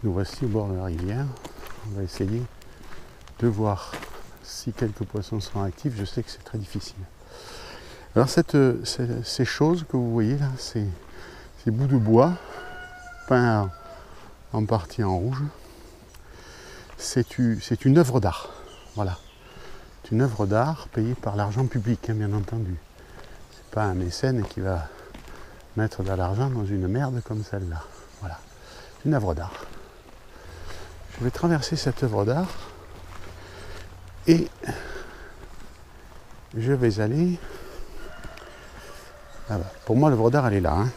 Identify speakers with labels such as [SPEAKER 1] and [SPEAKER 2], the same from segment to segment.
[SPEAKER 1] Nous voici au bord de la rivière. On va essayer de voir si quelques poissons sont actifs. Je sais que c'est très difficile. Alors ces choses que vous voyez là, ces bouts de bois peints en partie en rouge, c'est une œuvre d'art. Voilà. C'est une œuvre d'art payée par l'argent public, hein, bien entendu. C'est pas un mécène qui va mettre de l'argent dans une merde comme celle-là. Voilà. C'est une œuvre d'art. Je vais traverser cette œuvre d'art et je vais aller. Ah bah, pour moi, l'œuvre d'art, elle est là. Hein.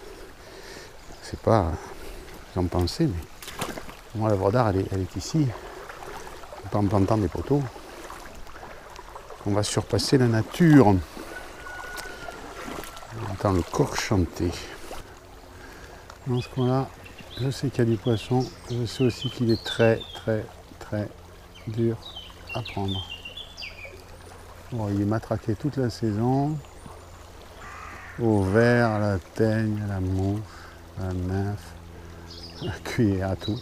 [SPEAKER 1] C'est pas. Vous en pensez, mais pour moi, l'œuvre d'art, elle est ici. En plantant des poteaux. On va surpasser la nature. On entend le coq chanter. Dans ce coin-là, je sais qu'il y a du poisson. Je sais aussi qu'il est très, très, très dur à prendre. Bon, il est matraqué toute la saison. Au ver, à la teigne, à la mouche, à la nymphe, à la cuillère, à tout.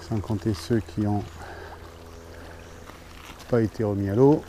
[SPEAKER 1] Sans compter ceux qui n'ont pas été remis à l'eau.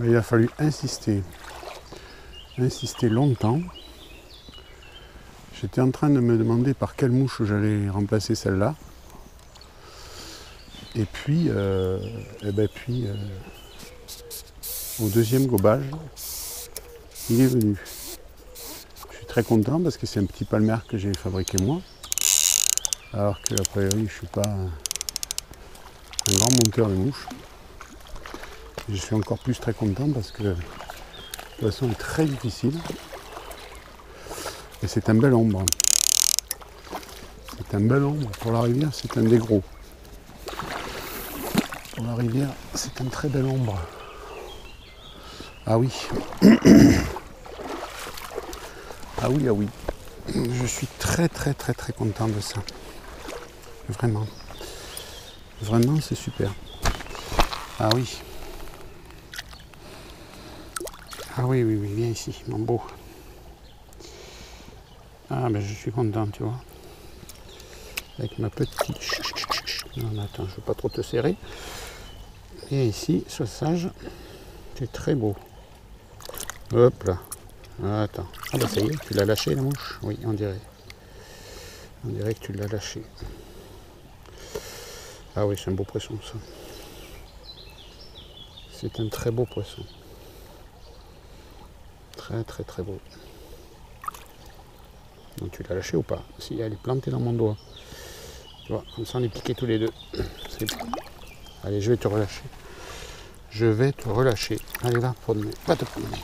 [SPEAKER 1] Mais il a fallu insister longtemps. J'étais en train de me demander par quelle mouche j'allais remplacer celle-là. Et puis, au deuxième gobage, il est venu. Je suis très content parce que c'est un petit palmaire que j'ai fabriqué moi. Alors que, a priori, je ne suis pas un grand monteur de mouches. Je suis encore plus très content parce que le poisson est très difficile. Et c'est un bel ombre. C'est un bel ombre. Pour la rivière, c'est un des gros. Pour la rivière, c'est un très bel ombre. Ah oui. Ah oui, ah oui. Je suis très très très très content de ça. Vraiment. Vraiment, c'est super. Ah oui. Ah oui, oui, oui, viens ici, mon beau. Ah ben je suis content, tu vois. Avec ma petite... Non, attends, je ne veux pas trop te serrer. Viens ici, sois sage. C'est très beau. Hop là. Attends. Ah ben ça y est, tu l'as lâché la mouche? Oui, on dirait. On dirait que tu l'as lâché. Ah oui, c'est un beau poisson ça. C'est un très beau poisson. Très très très beau. Donc tu l'as lâché ou pas? Si, elle est plantée dans mon doigt. Tu vois, comme ça on est piqués tous les deux. C'est bon. Allez, je vais te relâcher. Je vais te relâcher. Allez, va, promener. Va te promener.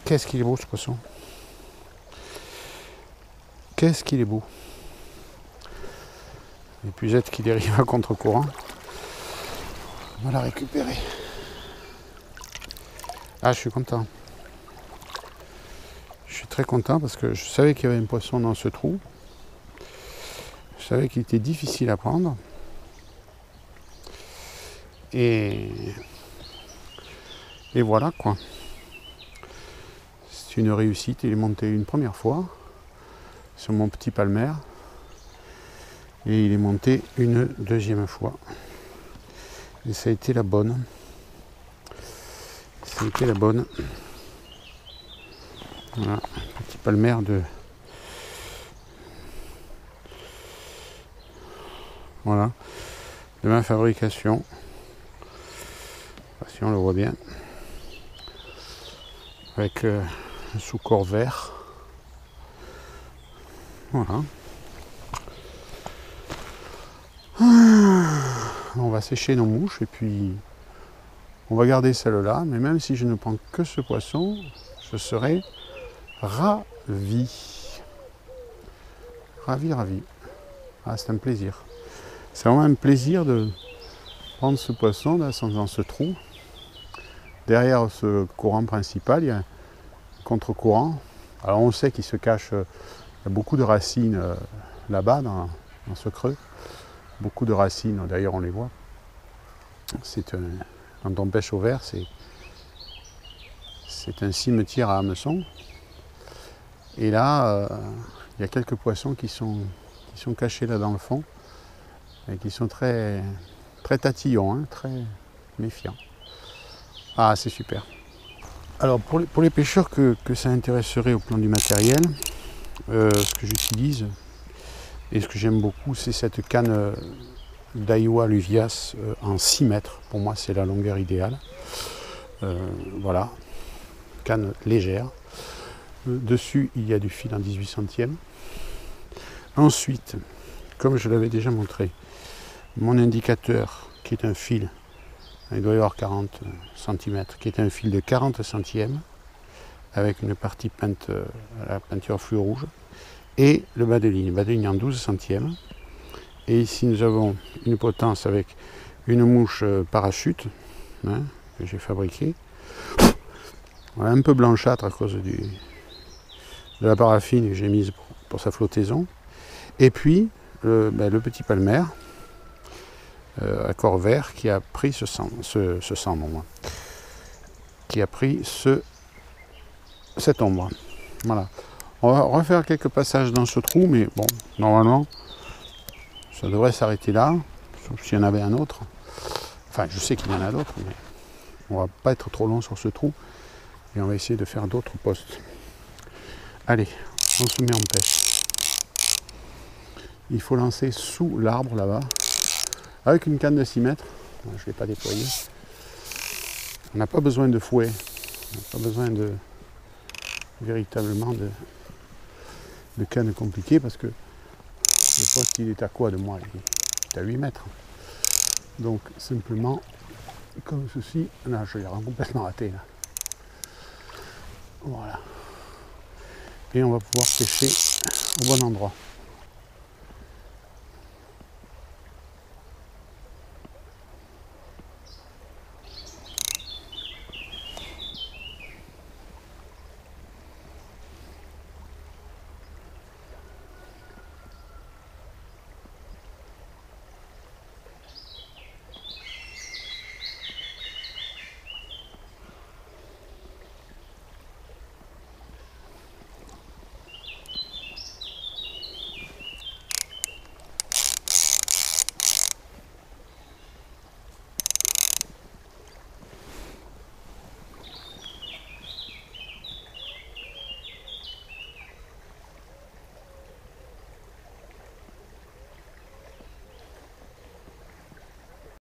[SPEAKER 1] Qu'est-ce qu'il est beau ce poisson. Qu'est-ce qu'il est beau. Et puis jette qu'il dérive à contre-courant. On va la récupérer. Ah, je suis content. Je suis très content parce que je savais qu'il y avait un poisson dans ce trou. Je savais qu'il était difficile à prendre. Et voilà quoi. C'est une réussite. Il est monté une première fois sur mon petit palmaire. Et il est monté une deuxième fois. Et ça a été la bonne. Ça a été la bonne. Voilà, petit palmaire de... Voilà, de ma fabrication. Si on le voit bien. Avec un sous-corps vert. Voilà. on va sécher nos mouches et puis on va garder celle-là. Mais même si je ne prends que ce poisson, je serai ravi. Ravi, ravi. Ah, c'est un plaisir. C'est vraiment un plaisir de prendre ce poisson là, dans ce trou. Derrière ce courant principal, il y a un contre-courant. Alors on sait qu'il se cache, il y a beaucoup de racines là-bas, dans ce creux. Beaucoup de racines, d'ailleurs on les voit. Quand on pêche au vert, c'est un cimetière à hameçons. Et là, il y a quelques poissons qui sont cachés là dans le fond et qui sont très, très tatillons, hein, très méfiants. Ah, c'est super. Alors pour les pêcheurs que ça intéresserait au plan du matériel, ce que j'utilise et ce que j'aime beaucoup, c'est cette canne Daiwa Luvias en 6 mètres. Pour moi, c'est la longueur idéale. Voilà, canne légère. Dessus, il y a du fil en 18 centièmes. Ensuite, comme je l'avais déjà montré, mon indicateur, qui est un fil, il doit y avoir 40 cm, qui est un fil de 40 centièmes, avec une partie peinte à la peinture fluo rouge, et le bas de ligne en 12 centièmes. Et ici, nous avons une potence avec une mouche parachute, hein, que j'ai fabriquée. Voilà, un peu blanchâtre à cause de la paraffine que j'ai mise pour sa flottaison. Et puis, le petit palmer, à corps vert, qui a pris qui a pris cette ombre. Voilà. On va refaire quelques passages dans ce trou, mais bon, normalement, ça devrait s'arrêter là, sauf s'il y en avait un autre. Enfin, je sais qu'il y en a d'autres, mais on va pas être trop long sur ce trou, et on va essayer de faire d'autres postes. Allez, on se met en pêche. Il faut lancer sous l'arbre là-bas, avec une canne de 6 mètres. Je ne l'ai pas déployée. On n'a pas besoin de fouet, on n'a pas besoin véritablement de canne compliquée, parce que le poste il est à quoi de moi? Il est à 8 mètres. Donc simplement comme ceci. Là, je l'ai complètement raté là. Voilà. Et on va pouvoir pêcher au bon endroit.